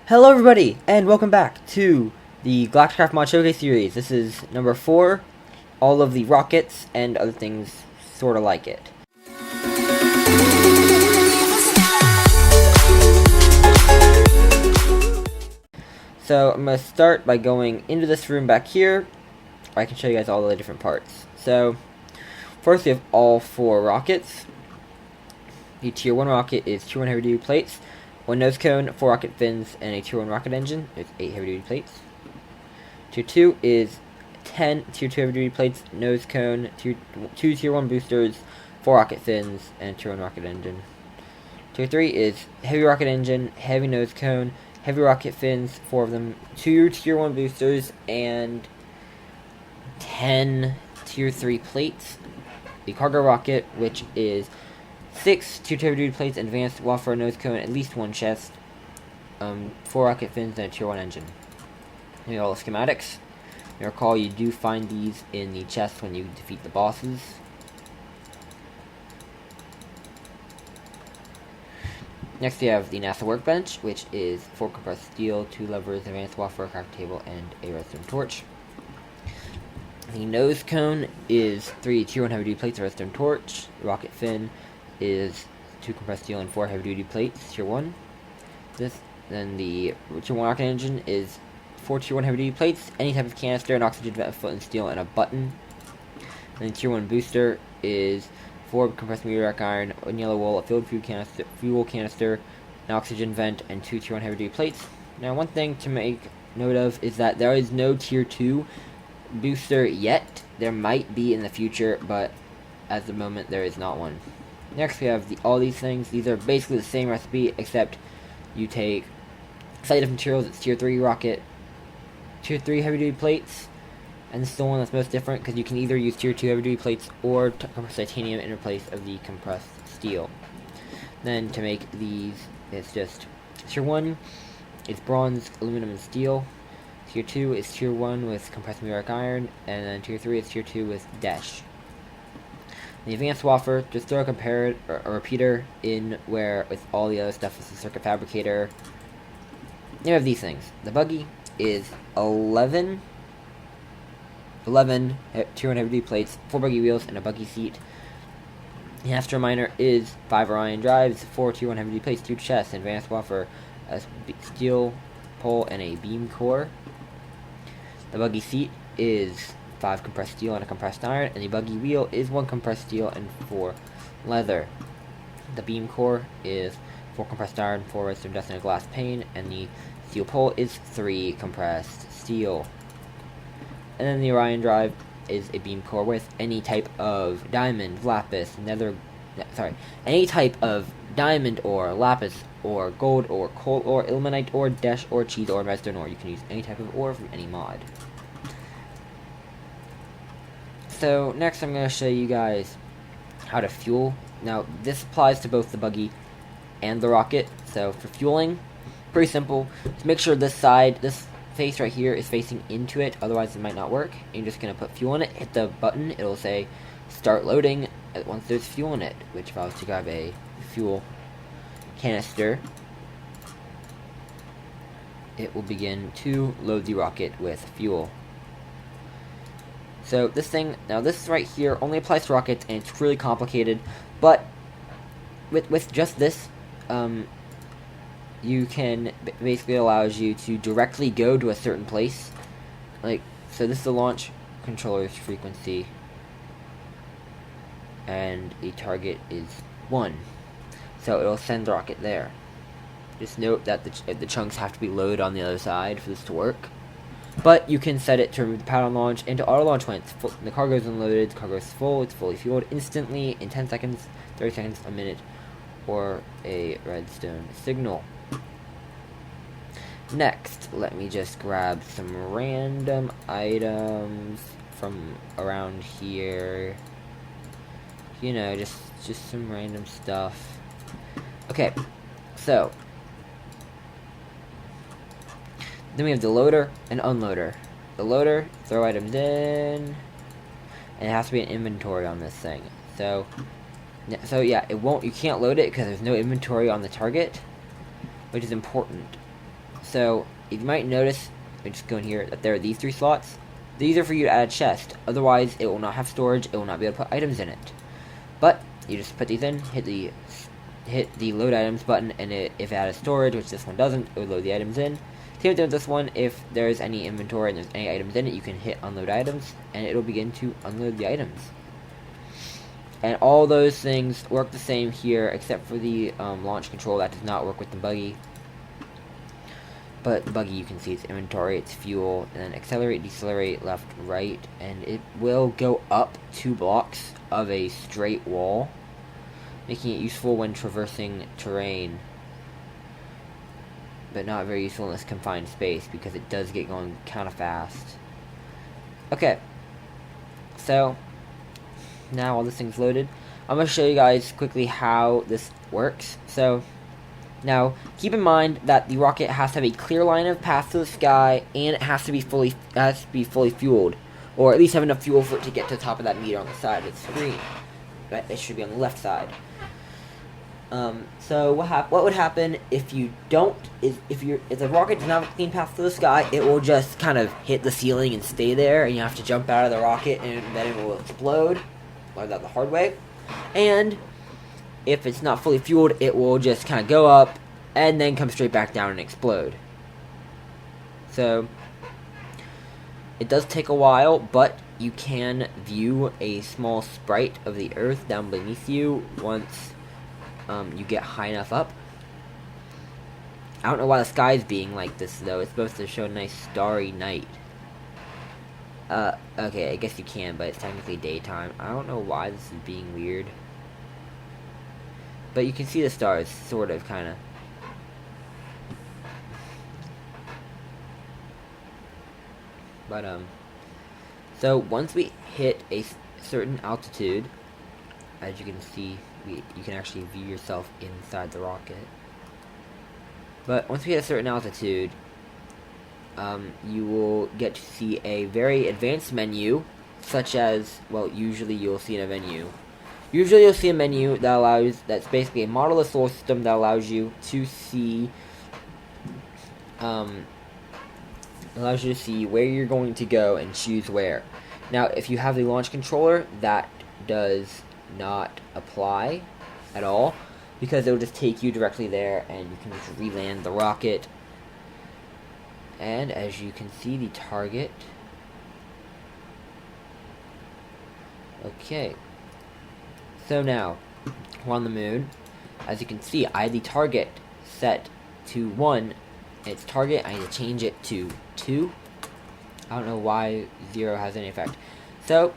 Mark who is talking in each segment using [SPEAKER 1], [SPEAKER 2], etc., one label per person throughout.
[SPEAKER 1] Hello everybody, and welcome back to the Galacticraft mod showcase series. This is number 4, all of the rockets and other things sorta like it. So I'm going to start by going into this room back here, where I can show you guys all the different parts. So, first we have all 4 rockets. The tier 1 rocket is tier 1 heavy duty plates, 1 nose cone, 4 rocket fins, and a tier 1 rocket engine. There's 8 heavy duty plates. Tier 2 is 10 tier 2 heavy duty plates, nose cone, 2 tier 1 boosters, 4 rocket fins, and tier 1 rocket engine. Tier 3 is heavy rocket engine, heavy nose cone, heavy rocket fins, 4 of them, 2 tier 1 boosters, and 10 tier 3 plates. The cargo rocket, which is 6 tier 2 heavy duty plates, advanced wafer nose cone, at least 1 chest, 4 rocket fins, and a tier 1 engine. Here are all the schematics. You recall you do find these in the chest when you defeat the bosses. Next we have the NASA Workbench, which is 4 compressed steel, 2 levers, advanced wafer, craft table, and a redstone torch. The nose cone is 3 tier 1 heavy duty plates, a redstone torch. The rocket fin is 2 compressed steel and 4 heavy duty plates, tier 1. Then the tier 1 rocket engine is 4 tier 1 heavy duty plates, any type of canister, an oxygen vent, foot and steel, and a button. And the tier 1 booster is 4 compressed meteoric iron, a yellow wool, a filled fuel canister, an oxygen vent, and 2 tier 1 heavy duty plates. Now, one thing to make note of is that there is no tier 2 booster yet. There might be in the future, but at the moment there is not one. Next we have all these things. These are basically the same recipe, except you take slightly different materials. It's tier 3 rocket, tier 3 heavy duty plates, and this is the one that's most different because you can either use tier 2 heavy duty plates or compressed titanium in place of the compressed steel. Then to make these, it's just tier 1 is bronze, aluminum, and steel. Tier 2 is tier 1 with compressed meteoric iron, and then tier 3 is tier 2 with dash. The advanced wafer, just throw a repeater in where with all the other stuff is the circuit fabricator. You have these things. The buggy is 11 tier 1 heavy duty plates, 4 buggy wheels, and a buggy seat. The Astro Minor is 5 Orion drives, 4 tier 1 heavy duty plates, 2 chests, advanced wafer, a steel pole, and a beam core. The buggy seat is 5 compressed steel and a compressed iron, and the buggy wheel is 1 compressed steel and 4 leather. The beam core is 4 compressed iron, 4 redstone dust, and a glass pane, and the steel pole is 3 compressed steel. And then the Orion drive is a beam core with any type of diamond, lapis, any type of diamond or lapis or gold or coal or ilmenite or dash or cheese or redstone ore. You can use any type of ore from any mod. So next I'm going to show you guys how to fuel. Now this applies to both the buggy and the rocket. So for fueling, pretty simple. Just make sure this face right here is facing into it, otherwise it might not work. And you're just going to put fuel in it, hit the button, it'll say start loading once there's fuel in it, which if I was to grab a fuel canister, it will begin to load the rocket with fuel. So this right here only applies to rockets, and it's really complicated, but with just this, you can basically allows you to directly go to a certain place. So this is the launch controller's frequency, and the target is 1. So it'll send the rocket there. Just note that the chunks have to be loaded on the other side for this to work. But you can set it to remove the pad on launch and to auto launch when the cargo is unloaded, the cargo is full, it's fully fueled instantly in 10 seconds, 30 seconds, a minute, or a redstone signal. Next, let me just grab some random items from around here. You know, just some random stuff. Okay, so then we have the loader and unloader. The loader, throw items in, and it has to be an inventory on this thing. So yeah, you can't load it because there's no inventory on the target, which is important. So you might notice, I'm just going here, that there are these 3 slots. These are for you to add a chest. Otherwise, it will not have storage. It will not be able to put items in it. But you just put these in, hit the load items button, and if it has storage, which this one doesn't, it will load the items in. Same with this one. If there's any inventory and there's any items in it, you can hit unload items, and it'll begin to unload the items. And all those things work the same here, except for the launch control. That does not work with the buggy. But the buggy, you can see its inventory, its fuel, and then accelerate, decelerate, left, right, and it will go up 2 blocks of a straight wall, making it useful when traversing terrain, but not very useful in this confined space because it does get going kind of fast. Okay, so now all this thing's loaded, I'm going to show you guys quickly how this works. So now keep in mind that the rocket has to have a clear line of path to the sky, and it has to be fully fueled, or at least have enough fuel for it to get to the top of that meter on the side of the screen. But it should be on the left side. So what would happen if you don't, if the rocket does not have a clean path to the sky, it will just kind of hit the ceiling and stay there, and you have to jump out of the rocket, and then it will explode. Learned that the hard way. And if it's not fully fueled, it will just kind of go up and then come straight back down and explode. So it does take a while, but you can view a small sprite of the Earth down beneath you once you get high enough up. I don't know why the sky is being like this, though. It's supposed to show a nice starry night. Okay, I guess you can, but it's technically daytime. I don't know why this is being weird. But you can see the stars, sort of, kind of. But, so once we hit a certain altitude, as you can see, you can actually view yourself inside the rocket. But once we hit a certain altitude, you will get to see a very advanced menu, such as, well, usually you'll see in a menu. Usually you'll see a menu that's basically a model of the solar system that allows you to see, where you're going to go and choose where. Now, if you have the launch controller, that does not apply at all, because it will just take you directly there, and you can just re-land the rocket. And as you can see, the target. Okay. So now, we're on the moon. As you can see, I have the target set to 1. Its target, I need to change it to 2. I don't know why 0 has any effect. So,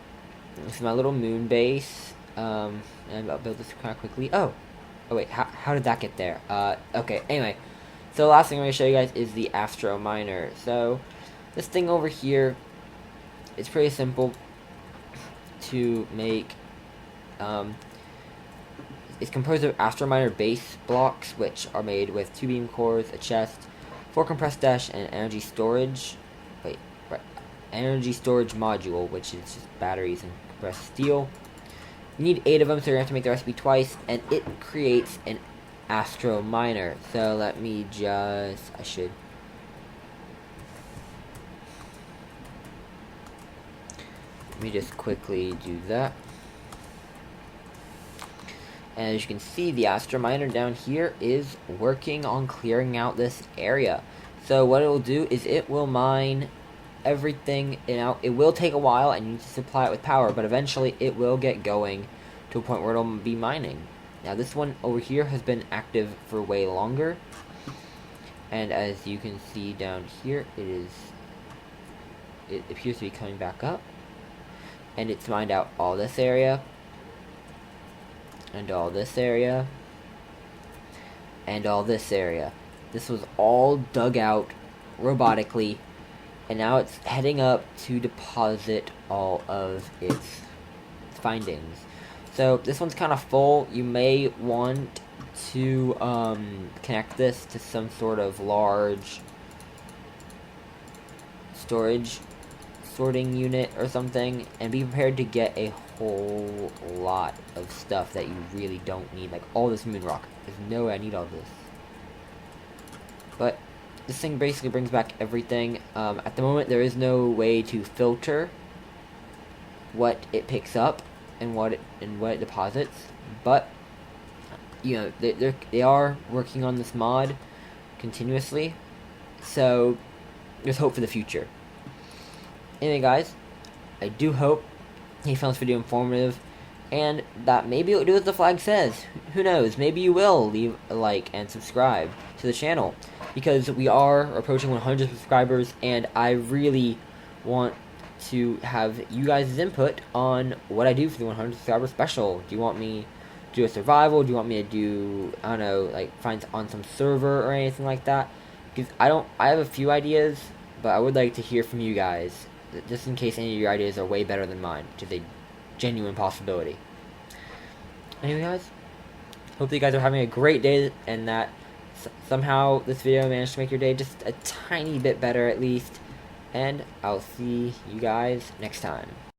[SPEAKER 1] this is my little moon base. And I'll build this kind of quickly. Oh wait, how did that get there? Okay, anyway. So the last thing I'm going to show you guys is the Astro Minor. So, this thing over here, it's pretty simple to make. It's composed of Astro Minor base blocks, which are made with 2 beam cores, a chest, 4 compressed dash, and energy storage. Energy storage module, which is just batteries and compressed steel. You need 8 of them, so you're going to have to make the recipe twice, and it creates an Astro Minor. So let me just, let me just quickly do that. And as you can see, the Astro Minor down here is working on clearing out this area. So what it will do is it will mine everything out. It will take a while, and you need to supply it with power, but eventually it will get going to a point where it'll be mining. Now this one over here has been active for way longer, and as you can see down here, it appears to be coming back up, and it's mined out all this area, and all this area, and all this area. This was all dug out robotically, and now it's heading up to deposit all of its findings. So this one's kind of full. You may want to connect this to some sort of large sorting unit or something, and be prepared to get a whole lot of stuff that you really don't need, like all this moon rock. There's no way I need all this. But this thing basically brings back everything. At the moment, there is no way to filter what it picks up and what it deposits, but you know they are working on this mod continuously, so there's hope for the future. Anyway, guys, I do hope you found this video informative, and that maybe it'll do as the flag says. Who knows? Maybe you will leave a like and subscribe to the channel, because we are approaching 100 subscribers, and I really want to have you guys' input on what I do for the 100 subscriber special. Do you want me to do a survival? Do you want me to do, I don't know, like find on some server or anything like that? Because I have a few ideas, but I would like to hear from you guys, just in case any of your ideas are way better than mine, which is a genuine possibility. Anyway, guys, hopefully you guys are having a great day, and that somehow this video managed to make your day just a tiny bit better at least. And I'll see you guys next time.